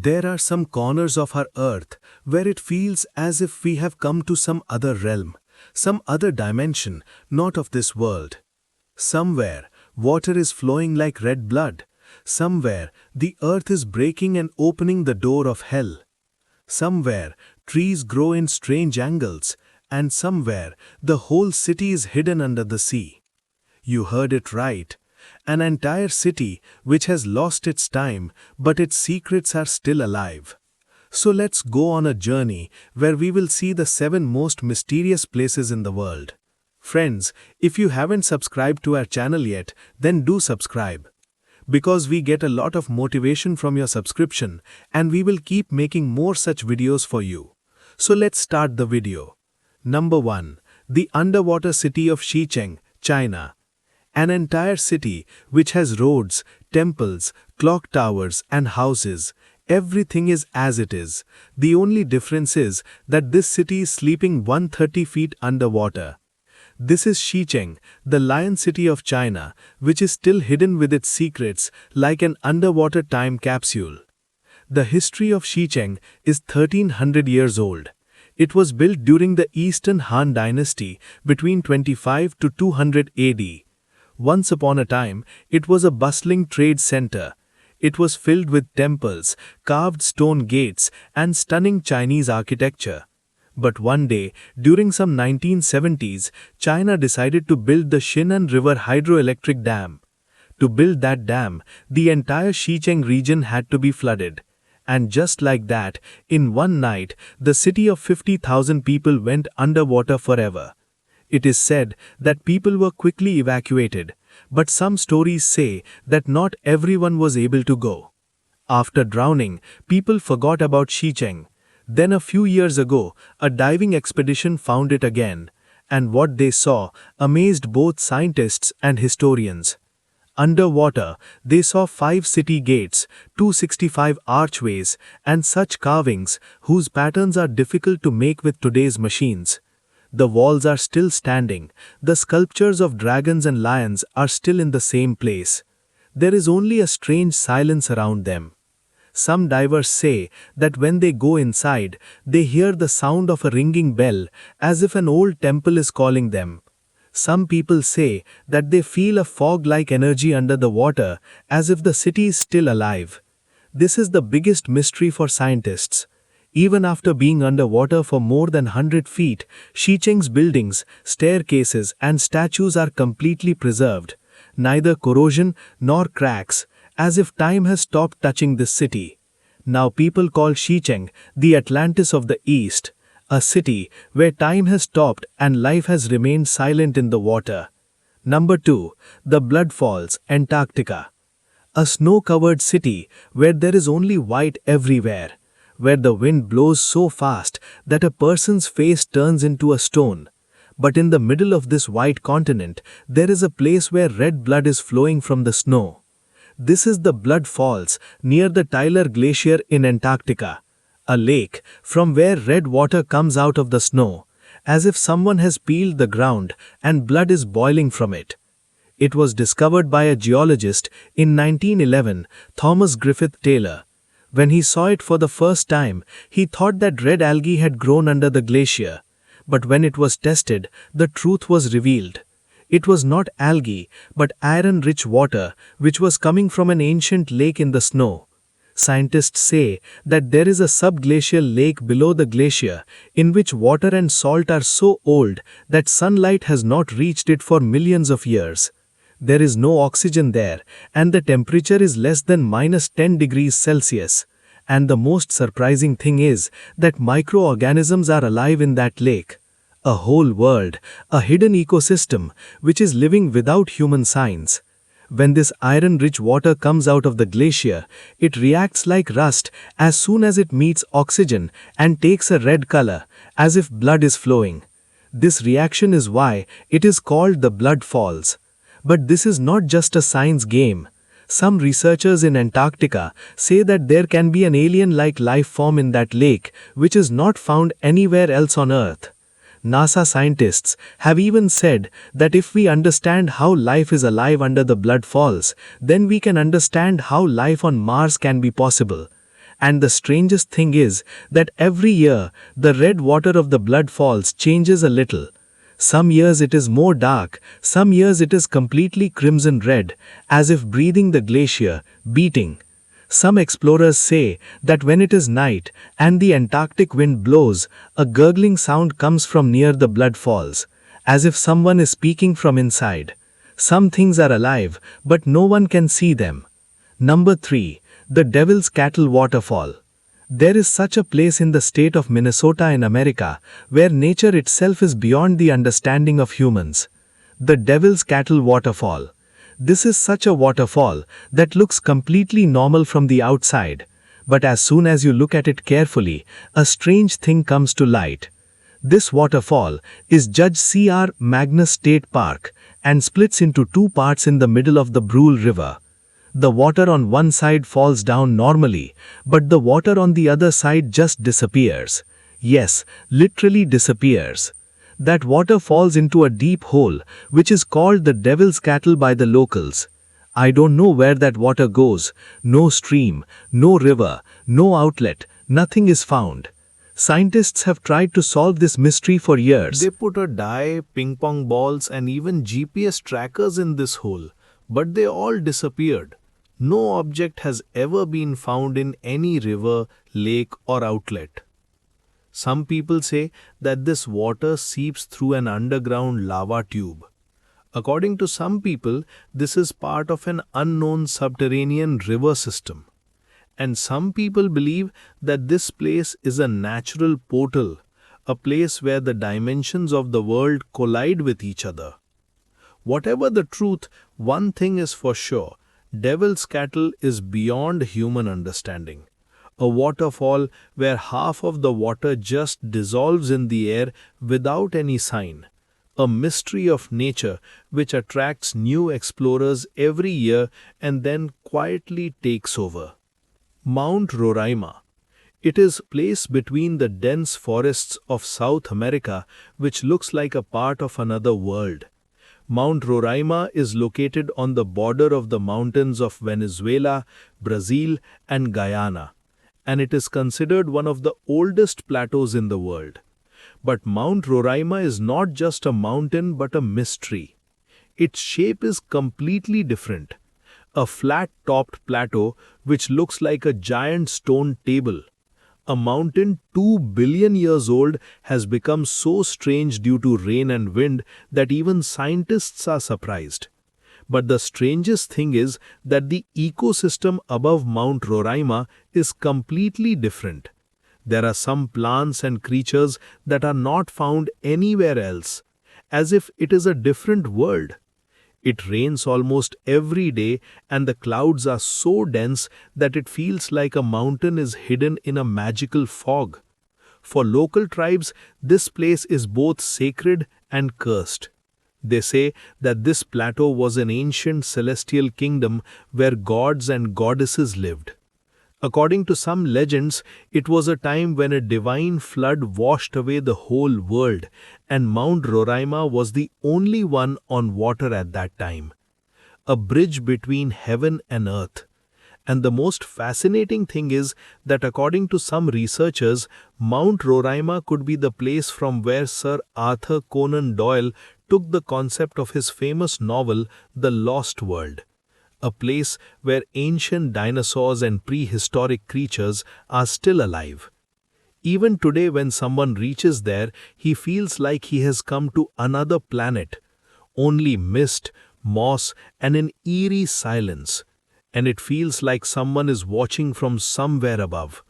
There are some corners of our earth where it feels as if we have come to some other realm, some other dimension, not of this world. Somewhere, water is flowing like red blood. Somewhere, the earth is breaking and opening the door of hell. Somewhere, trees grow in strange angles, and somewhere, the whole city is hidden under the sea. You heard it right. An entire city which has lost its time, but its secrets are still alive. So let's go on a journey where we will see the 7 most mysterious places in the world. Friends, if you haven't subscribed to our channel yet, then do subscribe. Because we get a lot of motivation from your subscription and we will keep making more such videos for you. So let's start the video. Number 1. The underwater city of Xicheng, China. An entire city which has roads, temples, clock towers and houses. Everything is as it is. The only difference is that this city is sleeping 130 feet underwater. This is Xicheng, the lion city of China, which is still hidden with its secrets like an underwater time capsule. The history of Xicheng is 1300 years old. It was built during the Eastern Han Dynasty between 25 to 200 AD. Once upon a time, it was a bustling trade center. It was filled with temples, carved stone gates, and stunning Chinese architecture. But one day, during some 1970s, China decided to build the Xinan River hydroelectric dam. To build that dam, the entire Xicheng region had to be flooded. And just like that, in one night, the city of 50,000 people went underwater forever. It is said that people were quickly evacuated, but some stories say that not everyone was able to go. After drowning, people forgot about Xicheng. Then a few years ago, a diving expedition found it again, and what they saw amazed both scientists and historians. Underwater, they saw 5 city gates, 265 archways, and such carvings whose patterns are difficult to make with today's machines. The walls are still standing. The sculptures of dragons and lions are still in the same place. There is only a strange silence around them. Some divers say that when they go inside, they hear the sound of a ringing bell, as if an old temple is calling them. Some people say that they feel a fog-like energy under the water, as if the city is still alive. This is the biggest mystery for scientists. Even after being underwater for more than 100 feet, Xicheng's buildings, staircases and statues are completely preserved. Neither corrosion nor cracks, as if time has stopped touching this city. Now people call Xicheng the Atlantis of the East, a city where time has stopped and life has remained silent in the water. Number 2. The Blood Falls, Antarctica. A snow-covered city where there is only white everywhere, where the wind blows so fast that a person's face turns into a stone. But in the middle of this white continent, there is a place where red blood is flowing from the snow. This is the Blood Falls near the Tyler Glacier in Antarctica, a lake from where red water comes out of the snow, as if someone has peeled the ground and blood is boiling from it. It was discovered by a geologist in 1911, Thomas Griffith Taylor. When he saw it for the first time, he thought that red algae had grown under the glacier. But when it was tested, the truth was revealed. It was not algae, but iron-rich water, which was coming from an ancient lake in the snow. Scientists say that there is a subglacial lake below the glacier, in which water and salt are so old that sunlight has not reached it for millions of years. There is no oxygen there, and the temperature is less than -10 degrees Celsius. And the most surprising thing is that microorganisms are alive in that lake. A whole world, a hidden ecosystem, which is living without human signs. When this iron-rich water comes out of the glacier, it reacts like rust as soon as it meets oxygen and takes a red color, as if blood is flowing. This reaction is why it is called the Blood Falls. But this is not just a science game. Some researchers in Antarctica say that there can be an alien-like life form in that lake, which is not found anywhere else on Earth. NASA scientists have even said that if we understand how life is alive under the Blood Falls, then we can understand how life on Mars can be possible. And the strangest thing is that every year the red water of the blood falls changes a little. Some years it is more dark, some years it is completely crimson red, as if breathing the glacier, beating. Some explorers say that when it is night and the Antarctic wind blows, a gurgling sound comes from near the blood falls, as if someone is speaking from inside. Some things are alive, but no one can see them. Number 3. The Devil's Cattle Waterfall. There is such a place in the state of Minnesota in America, where nature itself is beyond the understanding of humans. The Devil's Cattle Waterfall. This is such a waterfall that looks completely normal from the outside, but as soon as you look at it carefully, a strange thing comes to light. This waterfall is Judge C.R. Magnus State Park and splits into two parts in the middle of the Brule River. The water on one side falls down normally, but the water on the other side just disappears. Yes, literally disappears. That water falls into a deep hole, which is called the Devil's Cattle by the locals. I don't know where that water goes. No stream, no river, no outlet, nothing is found. Scientists have tried to solve this mystery for years. They put a dye, ping pong balls, and even GPS trackers in this hole, but they all disappeared. No object has ever been found in any river, lake, or outlet. Some people say that this water seeps through an underground lava tube. According to some people, this is part of an unknown subterranean river system. And some people believe that this place is a natural portal, a place where the dimensions of the world collide with each other. Whatever the truth, one thing is for sure: Devil's Cattle is beyond human understanding. A waterfall where half of the water just dissolves in the air without any sign. A mystery of nature which attracts new explorers every year and then quietly takes over. Mount Roraima. It is placed between the dense forests of South America, which looks like a part of another world. Mount Roraima is located on the border of the mountains of Venezuela, Brazil, and Guyana, and it is considered one of the oldest plateaus in the world. But Mount Roraima is not just a mountain but a mystery. Its shape is completely different. A flat-topped plateau which looks like a giant stone table. A mountain 2 billion years old has become so strange due to rain and wind that even scientists are surprised. But the strangest thing is that the ecosystem above Mount Roraima is completely different. There are some plants and creatures that are not found anywhere else, as if it is a different world. It rains almost every day and the clouds are so dense that it feels like a mountain is hidden in a magical fog. For local tribes, this place is both sacred and cursed. They say that this plateau was an ancient celestial kingdom where gods and goddesses lived. According to some legends, it was a time when a divine flood washed away the whole world, and Mount Roraima was the only one on water at that time. A bridge between heaven and earth. And the most fascinating thing is that according to some researchers, Mount Roraima could be the place from where Sir Arthur Conan Doyle took the concept of his famous novel, The Lost World. A place where ancient dinosaurs and prehistoric creatures are still alive. Even today when someone reaches there, he feels like he has come to another planet. Only mist, moss, and an eerie silence. And it feels like someone is watching from somewhere above.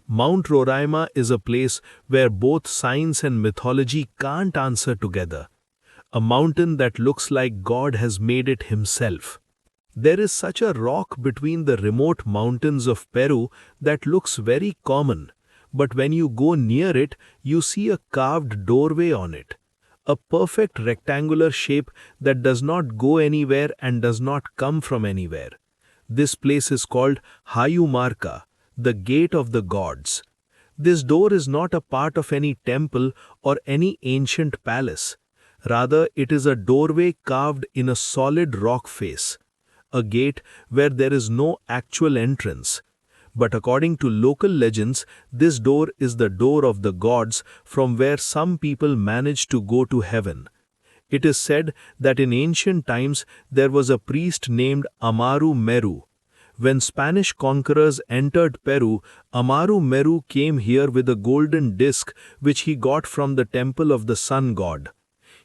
Mount Roraima is a place where both science and mythology can't answer together. A mountain that looks like God has made it himself. There is such a rock between the remote mountains of Peru that looks very common, but when you go near it, you see a carved doorway on it. A perfect rectangular shape that does not go anywhere and does not come from anywhere. This place is called Hayumarca, the Gate of the Gods. This door is not a part of any temple or any ancient palace. Rather, it is a doorway carved in a solid rock face. A gate where there is no actual entrance. But according to local legends, this door is the door of the gods from where some people manage to go to heaven. It is said that in ancient times there was a priest named Amaru Meru. When Spanish conquerors entered Peru, Amaru Meru came here with a golden disc which he got from the temple of the sun god.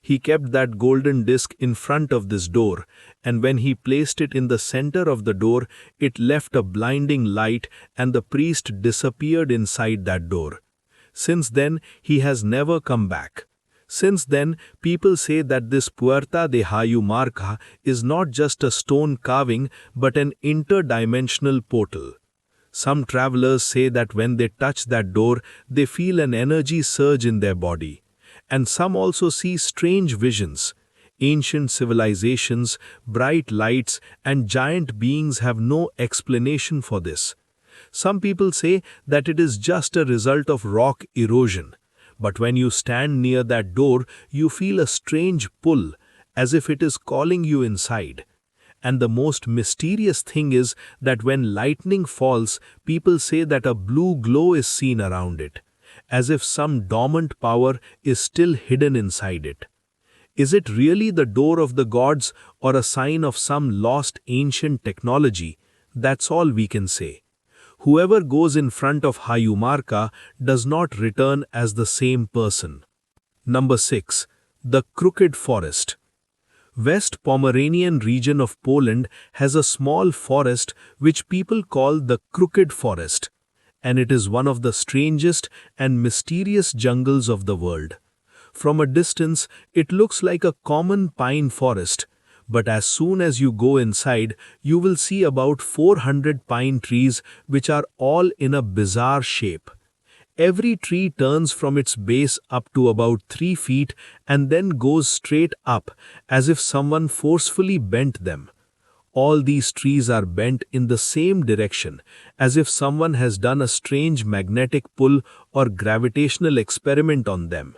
He kept that golden disc in front of this door, and when he placed it in the center of the door, it left a blinding light and the priest disappeared inside that door. Since then, he has never come back. Since then, people say that this Puerta de Hayumarca is not just a stone carving but an interdimensional portal. Some travelers say that when they touch that door, they feel an energy surge in their body. And some also see strange visions. Ancient civilizations, bright lights, and giant beings have no explanation for this. Some people say that it is just a result of rock erosion. But when you stand near that door, you feel a strange pull, as if it is calling you inside. And the most mysterious thing is that when lightning falls, people say that a blue glow is seen around it, as if some dormant power is still hidden inside it. Is it really the door of the gods or a sign of some lost ancient technology? That's all we can say. Whoever goes in front of Hayumarca does not return as the same person. Number 6. The Crooked Forest. West Pomeranian region of Poland has a small forest which people call the Crooked Forest, and it is one of the strangest and mysterious jungles of the world. From a distance, it looks like a common pine forest, but as soon as you go inside, you will see about 400 pine trees which are all in a bizarre shape. Every tree turns from its base up to about 3 feet and then goes straight up as if someone forcefully bent them. All these trees are bent in the same direction, as if someone has done a strange magnetic pull or gravitational experiment on them.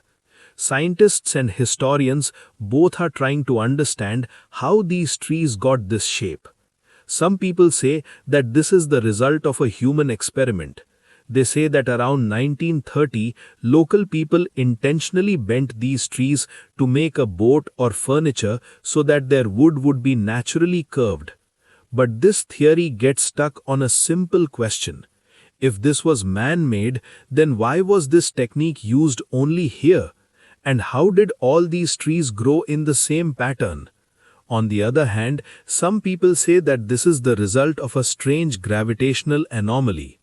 Scientists and historians both are trying to understand how these trees got this shape. Some people say that this is the result of a human experiment. They say that around 1930, local people intentionally bent these trees to make a boat or furniture so that their wood would be naturally curved. But this theory gets stuck on a simple question. If this was man-made, then why was this technique used only here? And how did all these trees grow in the same pattern? On the other hand, some people say that this is the result of a strange gravitational anomaly.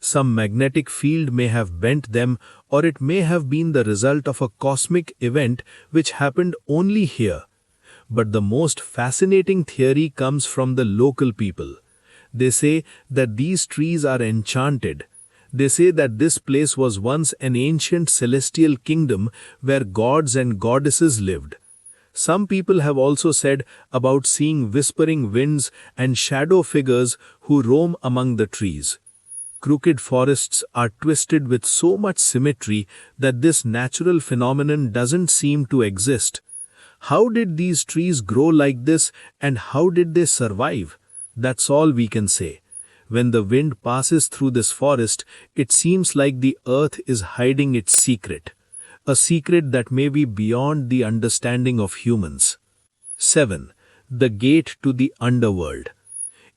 Some magnetic field may have bent them, or it may have been the result of a cosmic event which happened only here. But the most fascinating theory comes from the local people. They say that these trees are enchanted. They say that this place was once an ancient celestial kingdom where gods and goddesses lived. Some people have also said about seeing whispering winds and shadow figures who roam among the trees. Crooked forests are twisted with so much symmetry that this natural phenomenon doesn't seem to exist. How did these trees grow like this and how did they survive? That's all we can say. When the wind passes through this forest, it seems like the earth is hiding its secret. A secret that may be beyond the understanding of humans. 7. The Gate to the Underworld.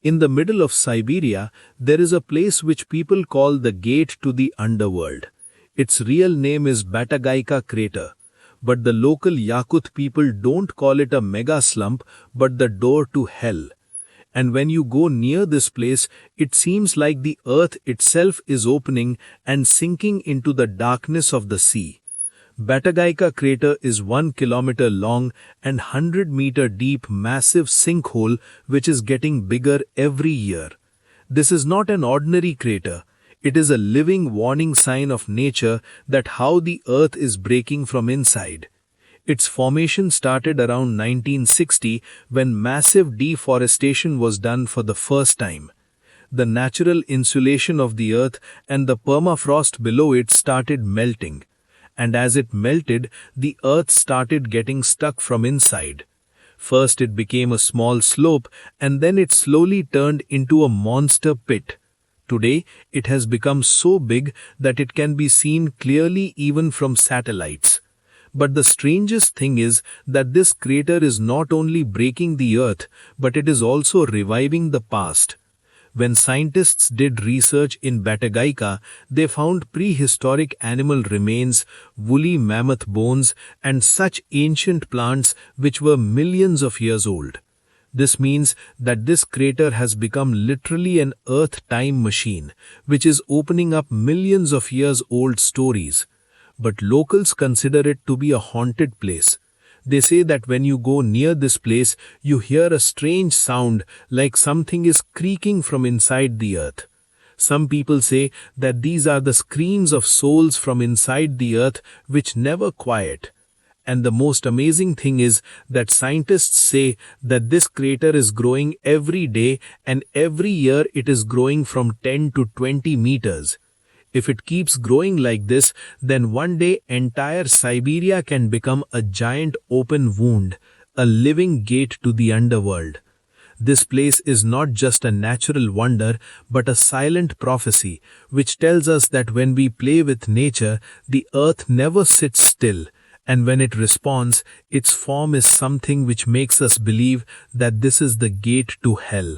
In the middle of Siberia, there is a place which people call the Gate to the Underworld. Its real name is Batagaika Crater, but the local Yakut people don't call it a mega slump but the door to hell. And when you go near this place, it seems like the earth itself is opening and sinking into the darkness of the sea. Batagaika Crater is 1 kilometer long and 100-meter deep massive sinkhole which is getting bigger every year. This is not an ordinary crater. It is a living warning sign of nature that how the earth is breaking from inside. Its formation started around 1960 when massive deforestation was done for the first time. The natural insulation of the earth and the permafrost below it started melting. And as it melted, the earth started getting stuck from inside. First it became a small slope and then it slowly turned into a monster pit. Today, it has become so big that it can be seen clearly even from satellites. But the strangest thing is that this crater is not only breaking the earth, but it is also reviving the past. When scientists did research in Batagaika, they found prehistoric animal remains, woolly mammoth bones, and such ancient plants which were millions of years old. This means that this crater has become literally an earth time machine, which is opening up millions of years old stories. But locals consider it to be a haunted place. They say that when you go near this place, you hear a strange sound like something is creaking from inside the earth. Some people say that these are the screams of souls from inside the earth which never quiet. And the most amazing thing is that scientists say that this crater is growing every day, and every year it is growing from 10 to 20 meters. If it keeps growing like this, then one day entire Siberia can become a giant open wound, a living gate to the underworld. This place is not just a natural wonder, but a silent prophecy, which tells us that when we play with nature, the earth never sits still, and when it responds, its form is something which makes us believe that this is the gate to hell.